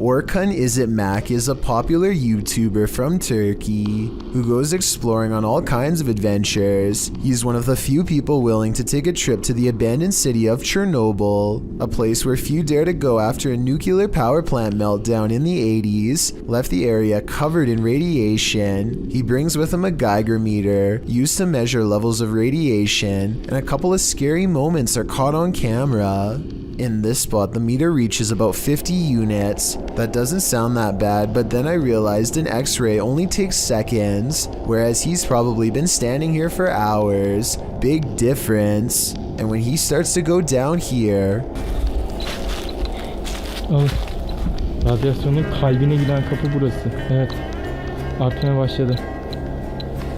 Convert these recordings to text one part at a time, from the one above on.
Orkun Izitmak is a popular YouTuber from Turkey who goes exploring on all kinds of adventures. He's one of the few people willing to take a trip to the abandoned city of Chernobyl, a place where few dare to go after a nuclear power plant meltdown in the 80s left the area covered in radiation. He brings with him a Geiger meter used to measure levels of radiation, and a couple of scary moments are caught on camera. In this spot, the meter reaches about 50 units. That doesn't sound that bad, but then I realized an X-ray only takes seconds, whereas he's probably been standing here for hours. Big difference. And when he starts to go down here... Radyasyonun kalbine giden kapı burası. Evet. Artmaya başladı.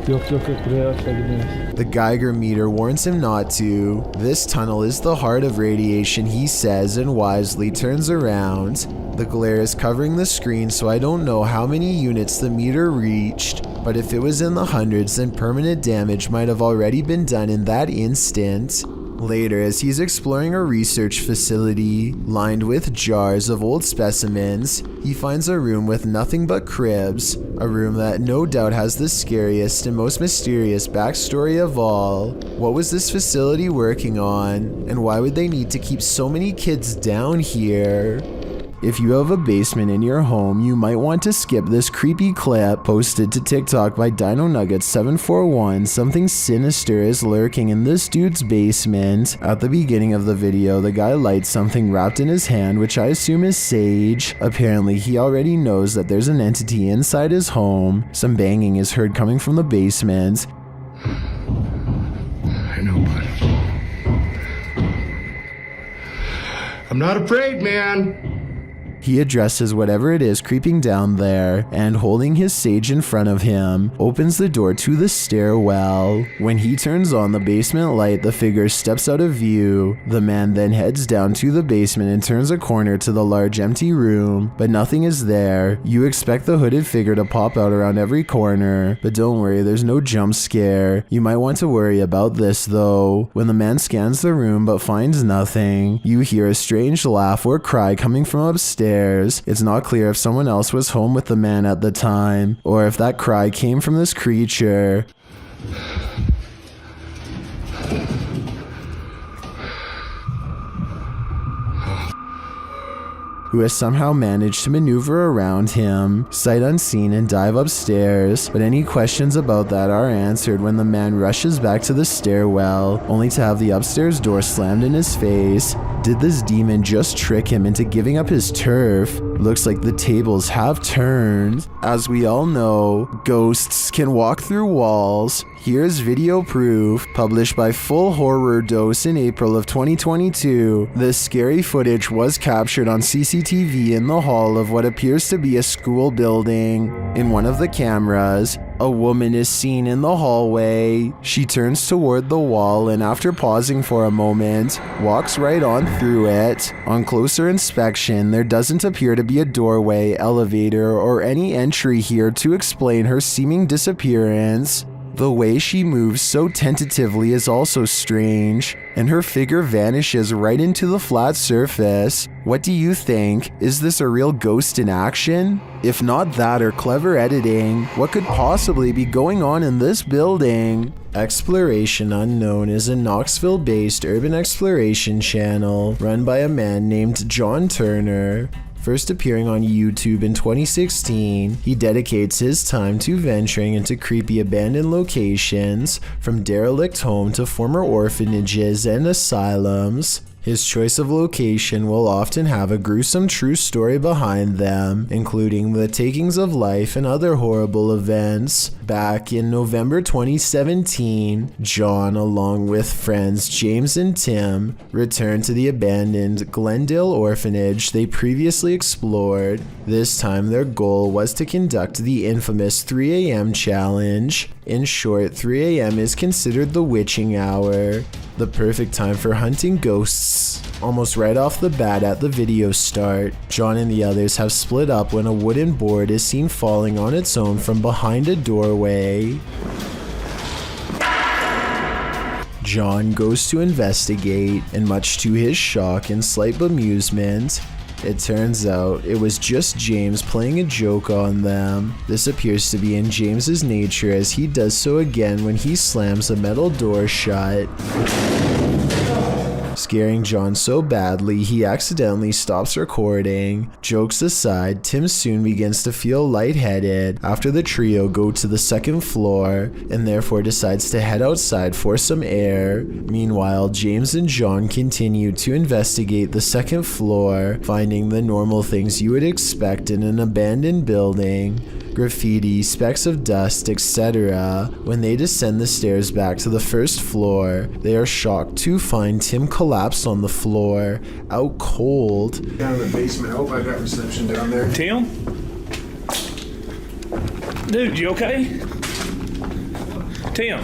Yok, buraya asla gidemeyiz. The Geiger meter warns him not to. This tunnel is the heart of radiation, he says, and wisely turns around. The glare is covering the screen, so I don't know how many units the meter reached, but if it was in the hundreds, then permanent damage might have already been done in that instant. Later, as he's exploring a research facility lined with jars of old specimens, he finds a room with nothing but cribs, a room that no doubt has the scariest and most mysterious backstory of all. What was this facility working on, and why would they need to keep so many kids down here? If you have a basement in your home, you might want to skip this creepy clip posted to TikTok by Dino Nuggets741. Something sinister is lurking in this dude's basement. At the beginning of the video, the guy lights something wrapped in his hand, which I assume is sage. Apparently, he already knows that there's an entity inside his home. Some banging is heard coming from the basement. I know, bud. I'm not afraid, man. He addresses whatever it is creeping down there, and holding his sage in front of him, opens the door to the stairwell. When he turns on the basement light, the figure steps out of view. The man then heads down to the basement and turns a corner to the large empty room, but nothing is there. You expect the hooded figure to pop out around every corner, but don't worry, there's no jump scare. You might want to worry about this though. When the man scans the room but finds nothing, you hear a strange laugh or cry coming from upstairs. It's not clear if someone else was home with the man at the time, or if that cry came from this creature. Who has somehow managed to maneuver around him, sight unseen, and dive upstairs, but any questions about that are answered when the man rushes back to the stairwell, only to have the upstairs door slammed in his face. Did this demon just trick him into giving up his turf? Looks like the tables have turned. As we all know, ghosts can walk through walls. Here's video proof, published by Full Horror Dose in April of 2022. This scary footage was captured on CCTV in the hall of what appears to be a school building. In one of the cameras, a woman is seen in the hallway. She turns toward the wall and after pausing for a moment, walks right on through it. On closer inspection, there doesn't appear to be a doorway, elevator, or any entry here to explain her seeming disappearance. The way she moves so tentatively is also strange, and her figure vanishes right into the flat surface. What do you think? Is this a real ghost in action? If not that or clever editing, what could possibly be going on in this building? Exploration Unknown is a Knoxville-based urban exploration channel run by a man named John Turner. First appearing on YouTube in 2016, he dedicates his time to venturing into creepy abandoned locations, from derelict homes to former orphanages and asylums. His choice of location will often have a gruesome true story behind them, including the takings of life and other horrible events. Back in November 2017, John, along with friends James and Tim, returned to the abandoned Glendale orphanage they previously explored. This time their goal was to conduct the infamous 3 a.m. challenge. In short, 3 a.m. is considered the witching hour, the perfect time for hunting ghosts. Almost right off the bat at the video start, John and the others have split up when a wooden board is seen falling on its own from behind a doorway. John goes to investigate, and much to his shock and slight bemusement, It turns out it was just James playing a joke on them. This appears to be in James's nature, as he does so again when he slams a metal door shut, scaring John so badly he accidentally stops recording. Jokes aside, Tim soon begins to feel lightheaded after the trio go to the second floor and therefore decides to head outside for some air. Meanwhile, James and John continue to investigate the second floor, finding the normal things you would expect in an abandoned building: graffiti, specks of dust, etc. When they descend the stairs back to the first floor, they are shocked to find Tim collapsed on the floor, out cold. Down in the basement. I hope I got reception down there. Tim? Dude, you okay? Tim?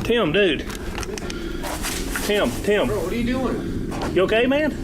Tim, dude. Tim. Bro, what are you doing? You okay, man?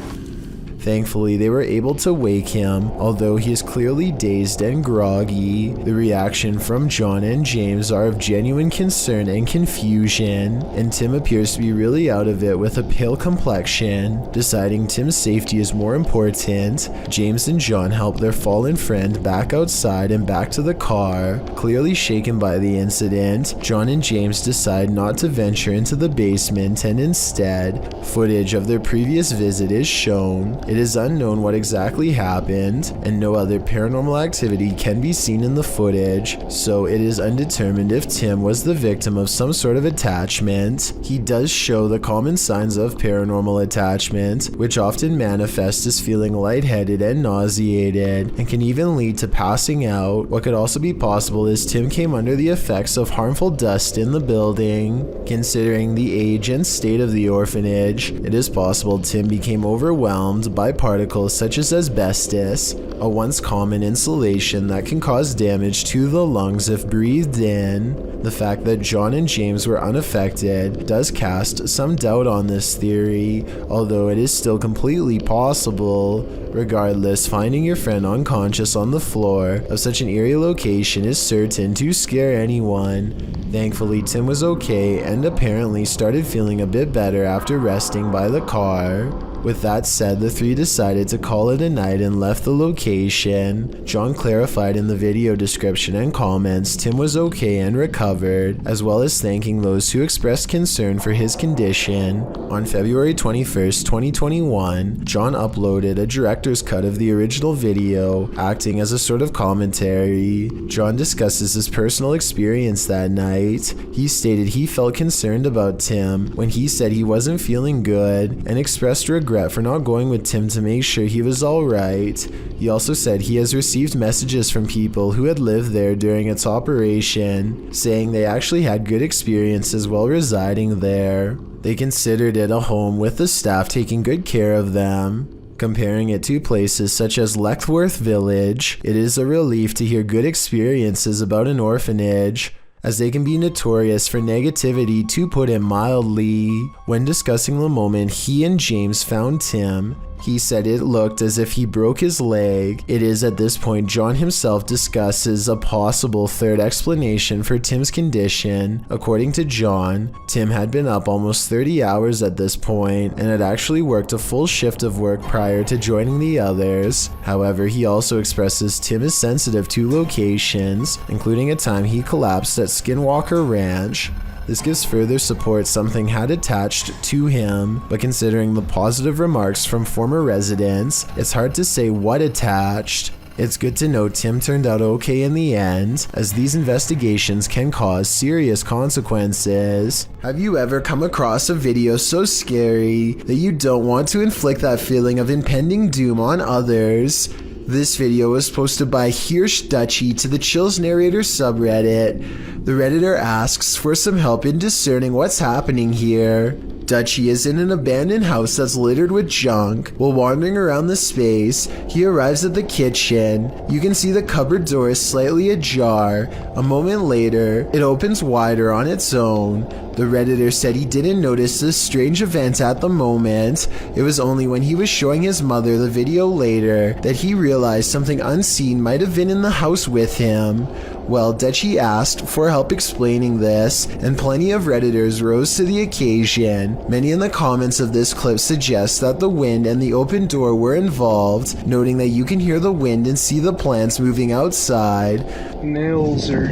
Thankfully, they were able to wake him, although he is clearly dazed and groggy. The reaction from John and James are of genuine concern and confusion, and Tim appears to be really out of it with a pale complexion. Deciding Tim's safety is more important, James and John help their fallen friend back outside and back to the car. Clearly shaken by the incident, John and James decide not to venture into the basement, and instead, footage of their previous visit is shown. It is unknown what exactly happened, and no other paranormal activity can be seen in the footage, so it is undetermined if Tim was the victim of some sort of attachment. He does show the common signs of paranormal attachment, which often manifest as feeling lightheaded and nauseated, and can even lead to passing out. What could also be possible is Tim came under the effects of harmful dust in the building. Considering the age and state of the orphanage, it is possible Tim became overwhelmed by particles such as asbestos, a once common insulation that can cause damage to the lungs if breathed in. The fact that John and James were unaffected does cast some doubt on this theory, although it is still completely possible. Regardless, finding your friend unconscious on the floor of such an eerie location is certain to scare anyone. Thankfully, Tim was okay and apparently started feeling a bit better after resting by the car. With that said, the three decided to call it a night and left the location. John clarified in the video description and comments Tim was okay and recovered, as well as thanking those who expressed concern for his condition. On February 21st, 2021, John uploaded a director's cut of the original video, acting as a sort of commentary. John discusses his personal experience that night. He stated he felt concerned about Tim when he said he wasn't feeling good, and expressed regret for not going with Tim to make sure he was alright. He also said he has received messages from people who had lived there during its operation, saying they actually had good experiences while residing there. They considered it a home with the staff taking good care of them. Comparing it to places such as Leckworth Village, it is a relief to hear good experiences about an orphanage, as they can be notorious for negativity, to put it mildly. When discussing the moment he and James found Tim, he said it looked as if he broke his leg. It is at this point John himself discusses a possible third explanation for Tim's condition. According to John, Tim had been up almost 30 hours at this point and had actually worked a full shift of work prior to joining the others. However, he also expresses Tim is sensitive to locations, including a time he collapsed at Skinwalker Ranch. This gives further support something had attached to him, but considering the positive remarks from former residents, it's hard to say what attached. It's good to know Tim turned out okay in the end, as these investigations can cause serious consequences. Have you ever come across a video so scary that you don't want to inflict that feeling of impending doom on others? This video was posted by Hirsch Dutchie to the Chills Narrator subreddit. The Redditor asks for some help in discerning what's happening here. Dutchie is in an abandoned house that's littered with junk. While wandering around the space, he arrives at the kitchen. You can see the cupboard door is slightly ajar. A moment later, it opens wider on its own. The Redditor said he didn't notice this strange event at the moment. It was only when he was showing his mother the video later that he realized something unseen might have been in the house with him. Well, Deci asked for help explaining this, and plenty of Redditors rose to the occasion. Many in the comments of this clip suggest that the wind and the open door were involved, noting that you can hear the wind and see the plants moving outside. Nails or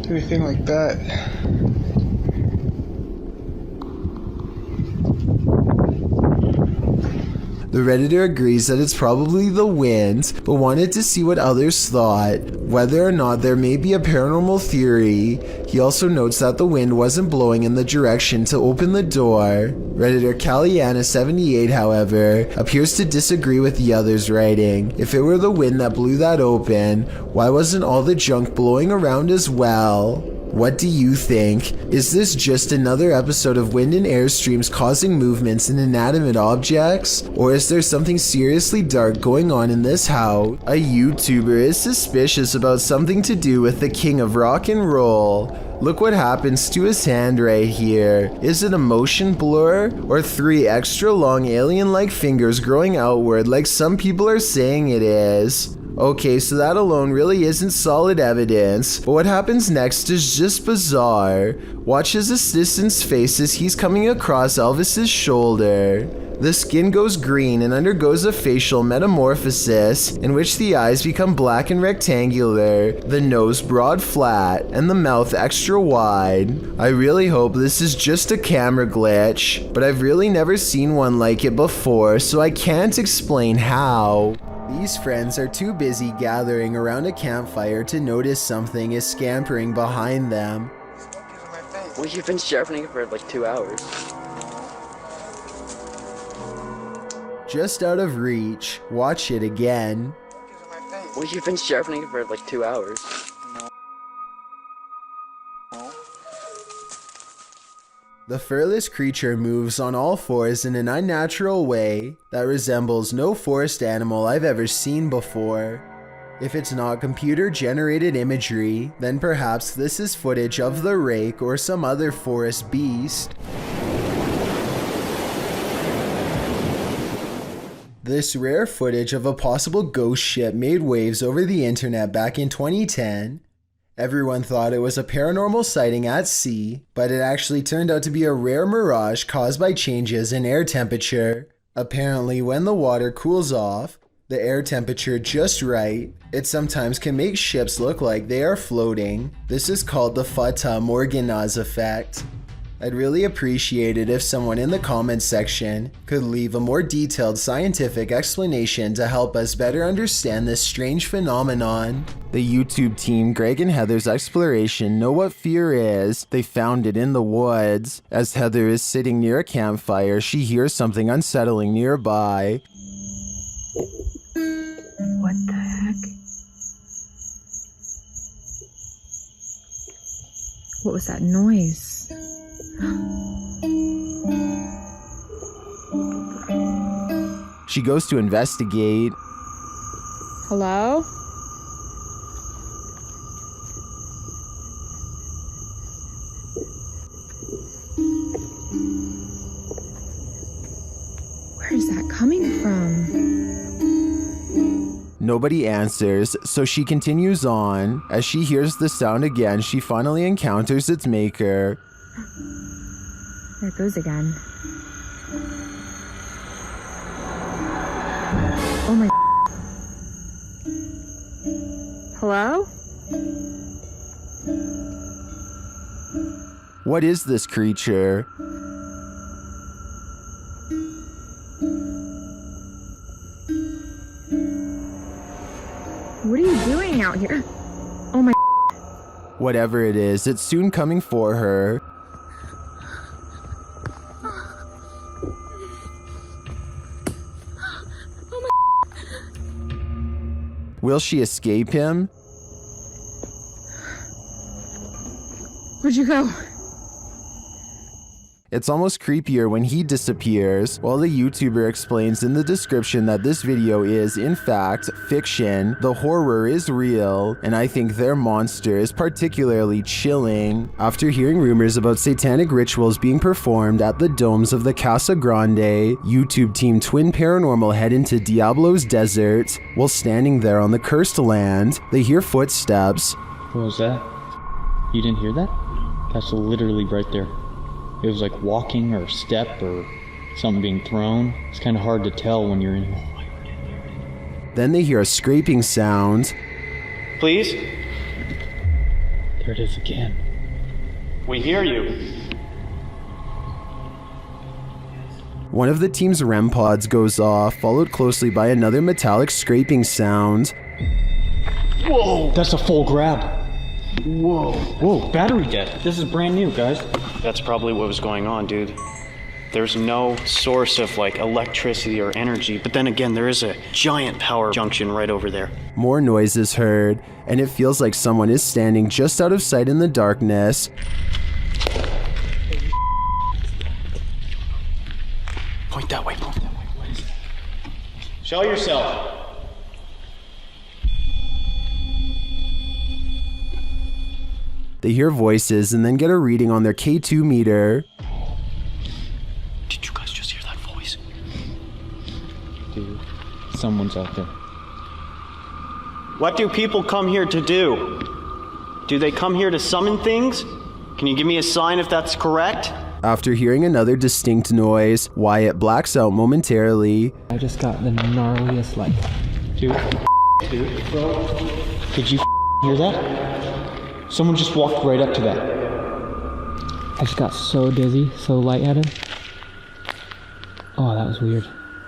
anything like that. The Redditor agrees that it's probably the wind, but wanted to see what others thought, whether or not there may be a paranormal theory. He also notes that the wind wasn't blowing in the direction to open the door. Redditor Caliana78, however, appears to disagree with the others, writing, "If it were the wind that blew that open, why wasn't all the junk blowing around as well?" What do you think? Is this just another episode of wind and airstreams causing movements in inanimate objects? Or is there something seriously dark going on in this house? A YouTuber is suspicious about something to do with the king of rock and roll. Look what happens to his hand right here. Is it a motion blur? Or 3 extra long alien-like fingers growing outward like some people are saying it is? Okay, so that alone really isn't solid evidence, but what happens next is just bizarre. Watch his assistant's face as he's coming across Elvis's shoulder. The skin goes green and undergoes a facial metamorphosis in which the eyes become black and rectangular, the nose broad flat, and the mouth extra wide. I really hope this is just a camera glitch, but I've really never seen one like it before, so I can't explain how. These friends are too busy gathering around a campfire to notice something is scampering behind them. Well, you've been sharpening it for like 2 hours. Just out of reach. Watch it again. Well, you've been sharpening it for like 2 hours. The furless creature moves on all fours in an unnatural way that resembles no forest animal I've ever seen before. If it's not computer-generated imagery, then perhaps this is footage of the rake or some other forest beast. This rare footage of a possible ghost ship made waves over the internet back in 2010. Everyone thought it was a paranormal sighting at sea, but it actually turned out to be a rare mirage caused by changes in air temperature. Apparently, when the water cools off, the air temperature just right, it sometimes can make ships look like they are floating. This is called the Fata Morganas effect. I'd really appreciate it if someone in the comments section could leave a more detailed scientific explanation to help us better understand this strange phenomenon. The YouTube team Greg and Heather's exploration know what fear is. They found it in the woods. As Heather is sitting near a campfire, she hears something unsettling nearby. What the heck? What was that noise? She goes to investigate. Hello? Where is that coming from? Nobody answers, so she continues on. As she hears the sound again, she finally encounters its maker. There it goes again. Oh my... Hello? What is this creature? What are you doing out here? Oh my... Whatever it is, it's soon coming for her. Will she escape him? Where'd you go? It's almost creepier when he disappears, while the YouTuber explains in the description that this video is, in fact, fiction. The horror is real, and I think their monster is particularly chilling. After hearing rumors about satanic rituals being performed at the domes of the Casa Grande, YouTube team Twin Paranormal head into Diablo's desert. While standing there on the cursed land, they hear footsteps. What was that? You didn't hear that? That's literally right there. It was like walking or a step or something being thrown. It's kind of hard to tell when you're in here. Then they hear a scraping sound. Please? There it is again. We hear you. One of the team's REM pods goes off, followed closely by another metallic scraping sound. Whoa! That's a full grab. Whoa. Whoa, battery dead. This is brand new, guys. That's probably what was going on, dude. There's no source of like electricity or energy, but then again, there is a giant power junction right over there. More noise is heard, and it feels like someone is standing just out of sight in the darkness. Point that way, point that way. What is that? Show yourself. They hear voices and then get a reading on their K2 meter. Did you guys just hear that voice? Dude, someone's out there. What do people come here to do? Do they come here to summon things? Can you give me a sign if that's correct? After hearing another distinct noise, Wyatt blacks out momentarily. I just got the gnarliest like. Dude, did you hear that? Someone just walked right up to that. I just got so dizzy, so lightheaded. Oh, that was weird.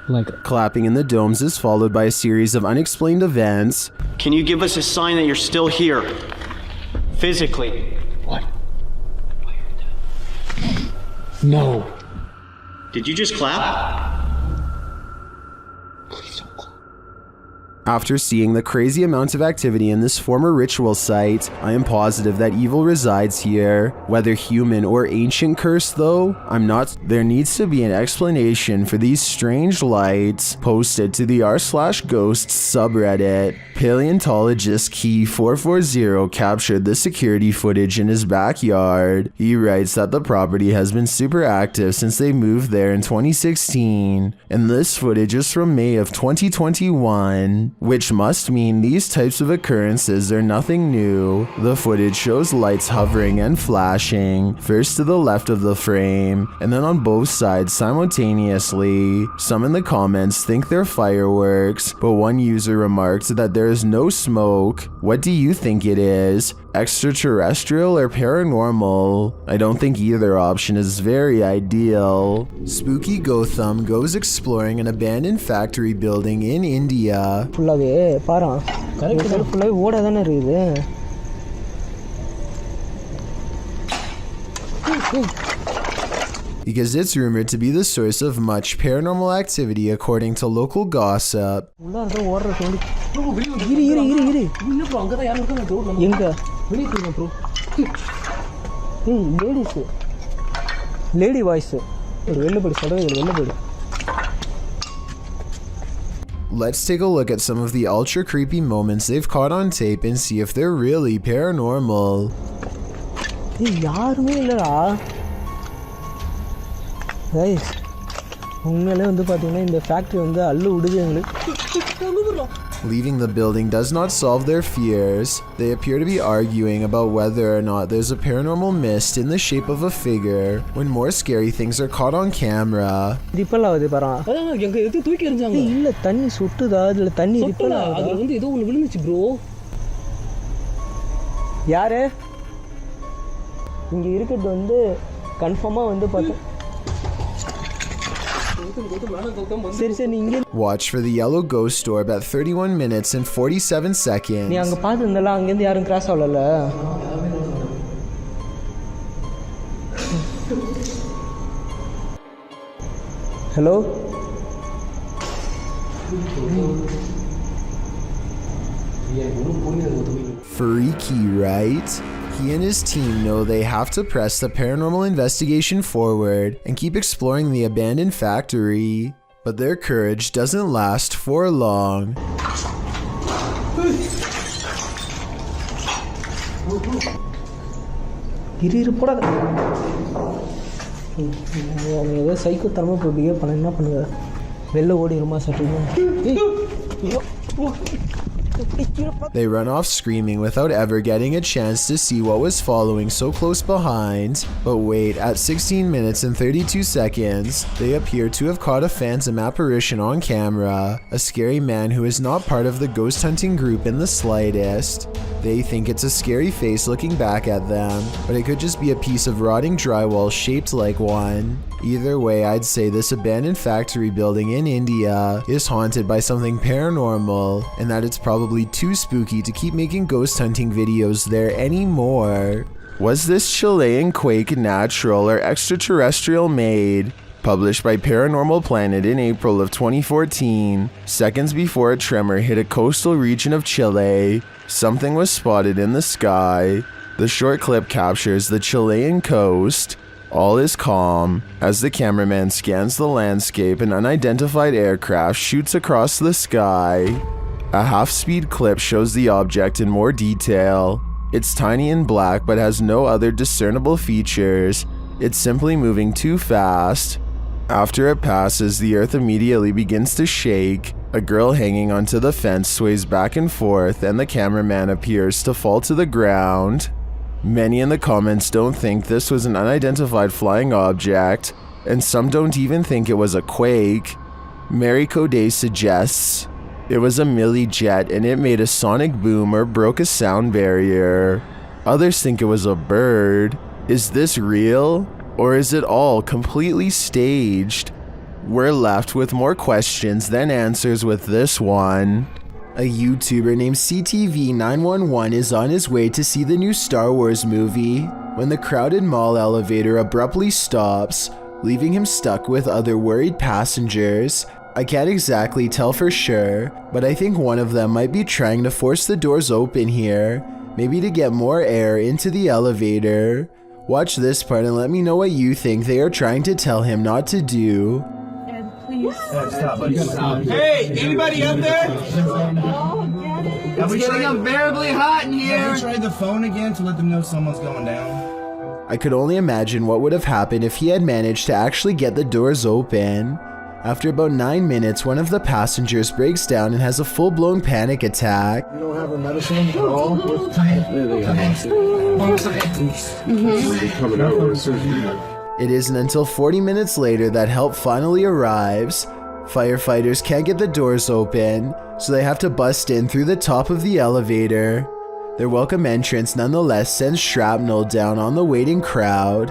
Like, Clapping in the domes is followed by a series of unexplained events. Can you give us a sign that you're still here? Physically. What? No. Did you just clap? Please don't clap. After seeing the crazy amount of activity in this former ritual site, I am positive that evil resides here. Whether human or ancient curse though, I'm not. There needs to be an explanation for these strange lights. Posted to the r/ghosts subreddit. Paleontologist Key440 captured the security footage in his backyard. He writes that the property has been super active since they moved there in 2016, and this footage is from May of 2021. Which must mean these types of occurrences are nothing new. The footage shows lights hovering and flashing, first to the left of the frame, and then on both sides simultaneously. Some in the comments think they're fireworks, but one user remarked that there is no smoke. What do you think it is? Extraterrestrial or paranormal? I don't think either option is very ideal. Spooky Gotham goes exploring an abandoned factory building in India. ஃபுல்லாவே பாரு correct ஃபுல்லாவே ஓட தானே இருக்குது. Because it's rumored to be the source of much paranormal activity according to local gossip. உள்ள இருக்க ஓடுற sound. இரு இரு இரு இரு. என்ன ப்ரோ அங்க தான் யாரும் இருக்காங்க ப்ரோ. எங்க? வெளிய போங்க ப்ரோ. ஏய் லேடிஸ். Lady voice. ஒரு வெள்ள படி சொல்றது ஒரு வெள்ள படி. Let's take a look at some of the ultra creepy moments they've caught on tape and see if they're really paranormal. ஏய் யாருமே இல்லடா. गाइस உண்மையிலே வந்து பாத்தீங்கன்னா இந்த ஃபேக்டரி வந்து அள்ளு விடுது எங்களுக்கு. Leaving the building does not solve their fears. They appear to be arguing about whether or not there's a paranormal mist in the shape of a figure when more scary things are caught on camera. Ripple ஆகுது பாரு. எங்க எது தூக்கி எறிஞ்சாங்க. இல்ல தண்ணி சுட்டுதா இல்ல தண்ணி ripple ஆகுது. அது வந்து ஏதோ ஒன்னு விழுந்துச்சு ப்ரோ. யாரு? இங்க இருக்குது வந்து கன்ஃபார்மா வந்து பாத்து. சரி சரி நீங்க Watch for the yellow ghost orb at 31 minutes and 47 seconds. நீ அங்க பாத்துந்தல அங்க இருந்து யாரும் கிராஸ் ஆவலல. Hello Freaky, right? He and his team know they have to press the paranormal investigation forward and keep exploring the abandoned factory, but their courage doesn't last for long. இரு போடாத அவங்க ஏதோ சைக்கோ தரமாக இப்போ behave பண்ண என்ன பண்ணுங்க வெளில ஓடிடுமா சட்டுமா They run off screaming without ever getting a chance to see what was following so close behind. But wait, at 16 minutes and 32 seconds, they appear to have caught a phantom apparition on camera, a scary man who is not part of the ghost hunting group in the slightest. They think it's a scary face looking back at them, but it could just be a piece of rotting drywall shaped like one. Either way, I'd say this abandoned factory building in India is haunted by something paranormal, and that it's probably too spooky to keep making ghost hunting videos there anymore. Was this Chilean Quake natural or extraterrestrial made? Published by Paranormal Planet in April of 2014, seconds before a tremor hit a coastal region of Chile, something was spotted in the sky. The short clip captures the Chilean coast. All is calm as the cameraman scans the landscape. An unidentified aircraft shoots across the sky. A half-speed clip shows the object in more detail. It's tiny and black but has no other discernible features. It's simply moving too fast. After it passes, the earth immediately begins to shake. A girl hanging onto the fence sways back and forth, and the cameraman appears to fall to the ground. Many in the comments don't think this was an unidentified flying object, and some don't even think it was a quake. Mary Coday suggests it was a milli jet and it made a sonic boom or broke a sound barrier. Others think it was a bird. Is this real? Or is it all completely staged? We're left with more questions than answers with this one. A YouTuber named CTV911 is on his way to see the new Star Wars movie when the crowded mall elevator abruptly stops, leaving him stuck with other worried passengers. I can't exactly tell for sure, but I think one of them might be trying to force the doors open here, maybe to get more air into the elevator. Watch this part and let me know what you think they are trying to tell him not to do. Hey, anybody up there? It's getting unbearably hot in here. Have you tried the phone again to let them know someone's going down? I could only imagine what would have happened if he had managed to actually get the doors open. After about 9 minutes, one of the passengers breaks down and has a full-blown panic attack. You don't have a medicine at all? It isn't until 40 minutes later that help finally arrives. Firefighters can't get the doors open, so they have to bust in through the top of the elevator. Their welcome entrance nonetheless sends shrapnel down on the waiting crowd.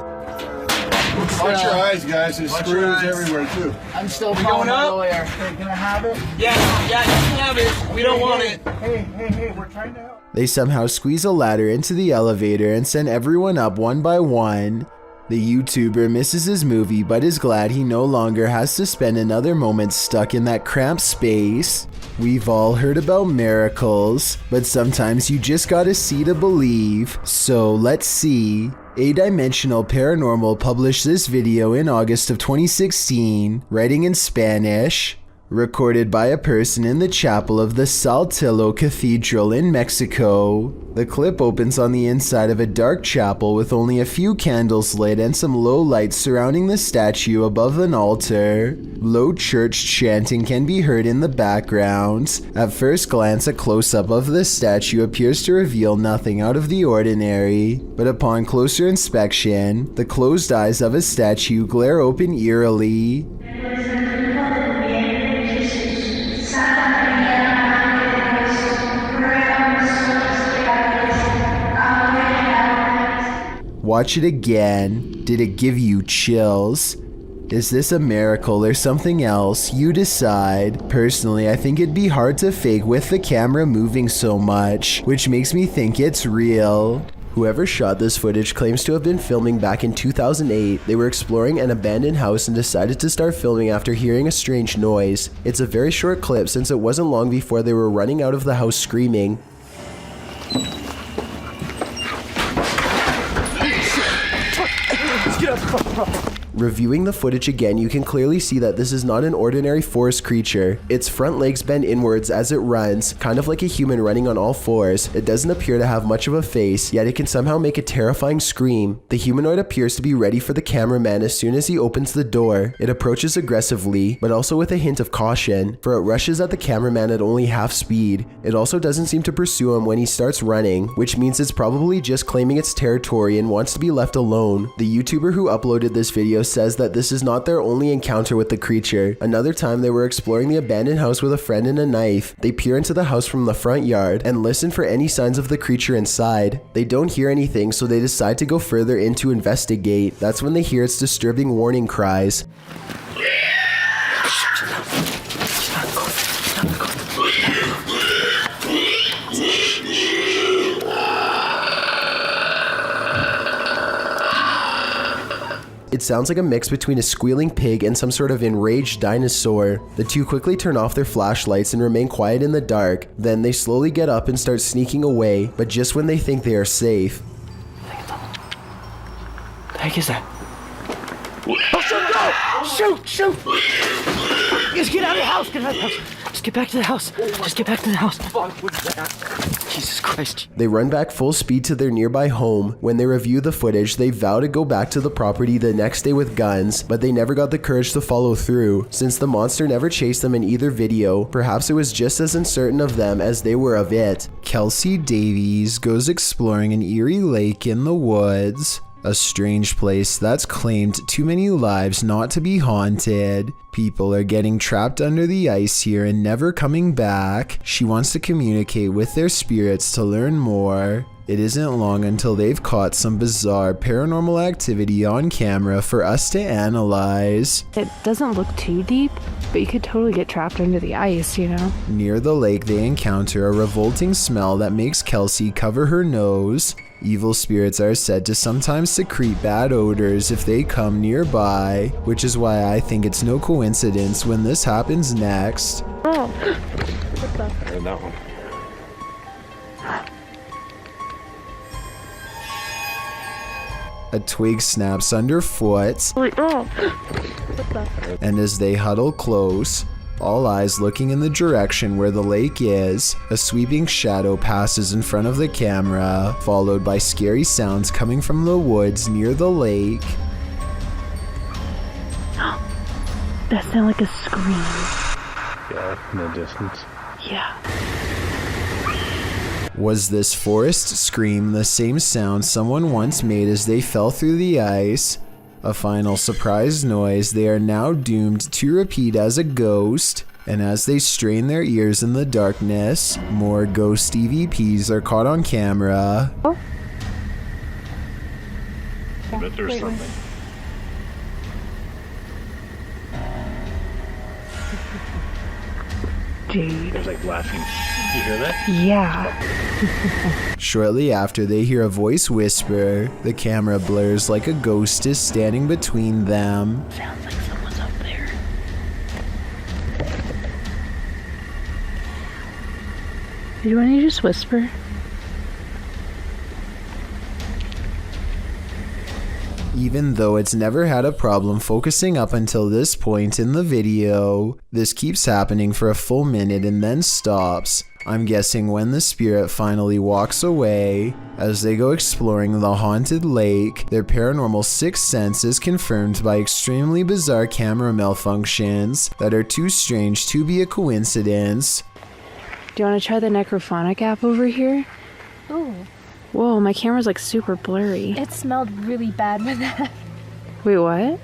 Watch your eyes, guys. There's screws everywhere, too. I'm still going up. Hey, can I have it? Yeah, you can have it. We don't want it. Hey, we're trying to help. They somehow squeeze a ladder into the elevator and send everyone up one by one. The YouTuber misses his movie but is glad he no longer has to spend another moment stuck in that cramped space. We've all heard about miracles, but sometimes you just gotta see to believe. So let's see. A-Dimensional Paranormal published this video in August of 2016, writing in Spanish. Recorded by a person in the chapel of the Saltillo Cathedral in Mexico. The clip opens on the inside of a dark chapel with only a few candles lit and some low lights surrounding the statue above an altar. Low church chanting can be heard in the background. At first glance, a close-up of the statue appears to reveal nothing out of the ordinary, but upon closer inspection, the closed eyes of a statue glare open eerily. Watch it again. Did it give you chills? Is this a miracle or something else? You decide. Personally, I think it'd be hard to fake with the camera moving so much, which makes me think it's real. Whoever shot this footage claims to have been filming back in 2008. They were exploring an abandoned house and decided to start filming after hearing a strange noise. It's a very short clip since it wasn't long before they were running out of the house screaming. Reviewing the footage again, you can clearly see that this is not an ordinary forest creature. Its front legs bend inwards as it runs, kind of like a human running on all fours. It doesn't appear to have much of a face, yet it can somehow make a terrifying scream. The humanoid appears to be ready for the cameraman as soon as he opens the door. It approaches aggressively, but also with a hint of caution, for it rushes at the cameraman at only half speed. It also doesn't seem to pursue him when he starts running, which means it's probably just claiming its territory and wants to be left alone. The YouTuber who uploaded this video says that this is not their only encounter with the creature. Another time they were exploring the abandoned house with a friend and a knife. They peer into the house from the front yard and listen for any signs of the creature inside. They don't hear anything, so they decide to go further in to investigate. That's when they hear its disturbing warning cries. It sounds like a mix between a squealing pig and some sort of enraged dinosaur. The two quickly turn off their flashlights and remain quiet in the dark. Then they slowly get up and start sneaking away, but just when they think they are safe. The heck is that? Oh, shoot, no! Shoot! Just get out of the house! Get out of the house! Just get back to the house! Just get back to the house! Jesus Christ. They run back full speed to their nearby home. When they review the footage, they vow to go back to the property the next day with guns, but they never got the courage to follow through. Since the monster never chased them in either video, perhaps it was just as uncertain of them as they were of it. Kelsey Davies goes exploring an eerie lake in the woods. A strange place that's claimed too many lives not to be haunted. People are getting trapped under the ice here and never coming back. She wants to communicate with their spirits to learn more. It isn't long until they've caught some bizarre paranormal activity on camera for us to analyze. It doesn't look too deep, but you could totally get trapped under the ice, you know? Near the lake, they encounter a revolting smell that makes Kelsey cover her nose. Evil spirits are said to sometimes secrete bad odors if they come nearby, which is why I think it's no coincidence when this happens next. Oh, what's that? That one. A twig snaps underfoot, and as they huddle close, all eyes looking in the direction where the lake is, a sweeping shadow passes in front of the camera, followed by scary sounds coming from the woods near the lake. That sounded like a scream. Yeah, in the distance. Yeah. Was this forest scream the same sound someone once made as they fell through the ice? A final surprise noise they are now doomed to repeat as a ghost. And as they strain their ears in the darkness, more ghost EVPs are caught on camera. Oh. I bet there's something. Dude. There's like laughing. You hear that? Yeah. Shortly after, they hear a voice whisper. The camera blurs like a ghost is standing between them. Sounds like someone's up there. Did you want to just whisper? Even though it's never had a problem focusing up until this point in the video, this keeps happening for a full minute and then stops. I'm guessing when the spirit finally walks away. As they go exploring the haunted lake, their paranormal sixth sense is confirmed by extremely bizarre camera malfunctions that are too strange to be a coincidence. Do you want to try the necrophonic app over here? Oh. Whoa, my camera's like super blurry. It smelled really bad with that. Wait, what?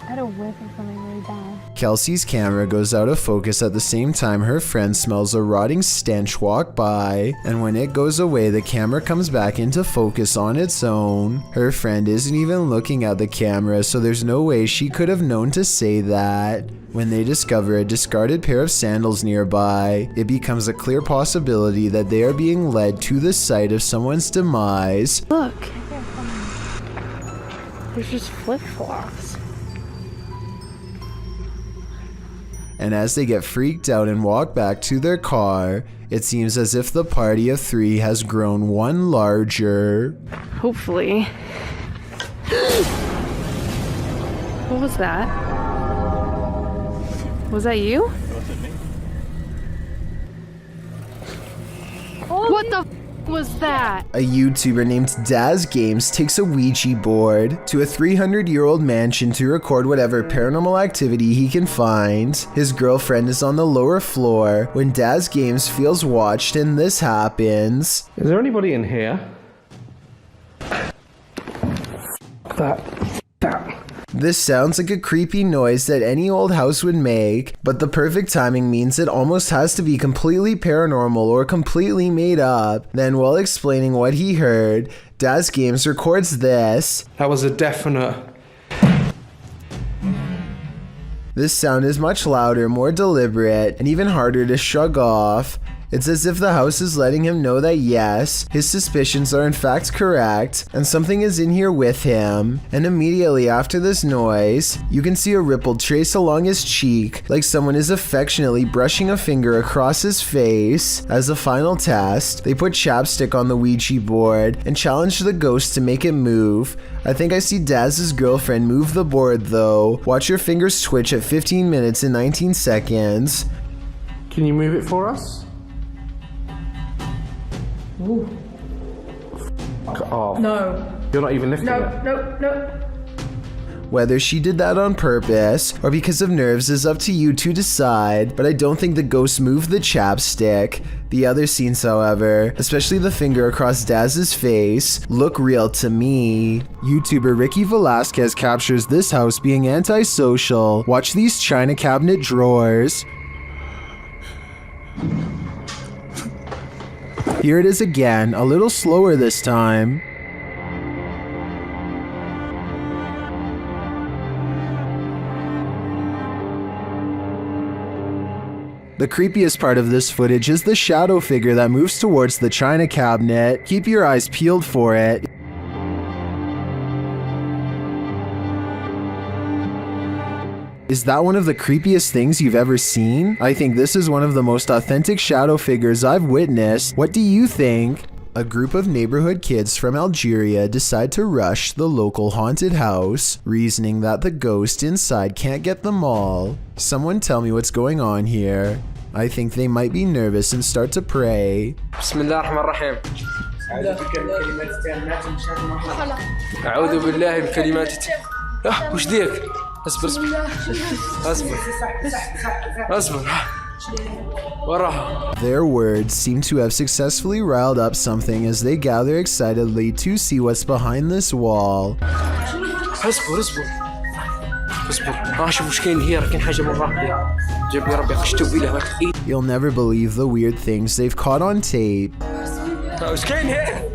I had a whiff of something really bad. Kelsey's camera goes out of focus at the same time her friend smells a rotting stench walk by, and when it goes away, the camera comes back into focus on its own. Her friend isn't even looking at the camera, so there's no way she could have known to say that. When they discover a discarded pair of sandals nearby, it becomes a clear possibility that they are being led to the site of someone's demise. Look. There's just flip-flops. And as they get freaked out and walk back to their car, it seems as if the party of three has grown one larger. Hopefully. What was that? Was that you? What the was that? A YouTuber named Daz Games takes a Ouija board to a 300-year-old mansion to record whatever paranormal activity he can find. His girlfriend is on the lower floor when Daz Games feels watched, and this happens. Is there anybody in here? That. This sounds like a creepy noise that any old house would make, but the perfect timing means it almost has to be completely paranormal or completely made up. Then, while explaining what he heard, Daz Games records this. That was a definite. This sound is much louder, more deliberate, and even harder to shrug off. It's as if the house is letting him know that yes, his suspicions are in fact correct, and something is in here with him. And immediately after this noise, you can see a ripple trace along his cheek, like someone is affectionately brushing a finger across his face. As a final test, they put chapstick on the Ouija board and challenge the ghost to make it move. I think I see Daz's girlfriend move the board though. Watch your fingers twitch at 15 minutes and 19 seconds. Can you move it for us? Ooh. Fuck off. No. You're not even lifting it. No. Whether she did that on purpose or because of nerves is up to you to decide, but I don't think the ghost moved the chapstick. The other scenes, however, especially the finger across Daz's face, look real to me. YouTuber Ricky Velasquez captures this house being antisocial. Watch these china cabinet drawers. Here it is again, a little slower this time. The creepiest part of this footage is the shadow figure that moves towards the china cabinet. Keep your eyes peeled for it. Is that one of the creepiest things you've ever seen? I think this is one of the most authentic shadow figures I've witnessed. What do you think? A group of neighborhood kids from Algeria decide to rush the local haunted house, reasoning that the ghost inside can't get them all. Someone tell me what's going on here. I think they might be nervous and start to pray. Bismillahirrahmanirrahim. أعوذ بالله بكلمات وش ذيك؟ اصبر Their words seem to have successfully riled up something as they gather excitedly to see what's behind this wall. اصبر شوف وش كاين هي، كاين حاجه مرة جاب لي ربي قشتو بيه هذاك. You'll never believe the weird things they've caught on tape. وش كاين هي؟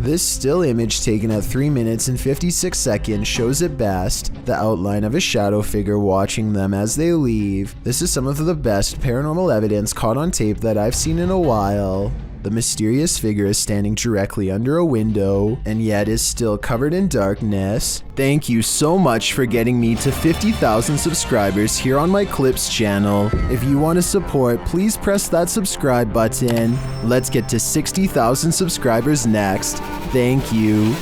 This still image taken at 3 minutes and 56 seconds shows it best, the outline of a shadow figure watching them as they leave. This is some of the best paranormal evidence caught on tape that I've seen in a while. The mysterious figure is standing directly under a window, and yet is still covered in darkness. Thank you so much for getting me to 50,000 subscribers here on my Clips channel. If you want to support, please press that subscribe button. Let's get to 60,000 subscribers next. Thank you.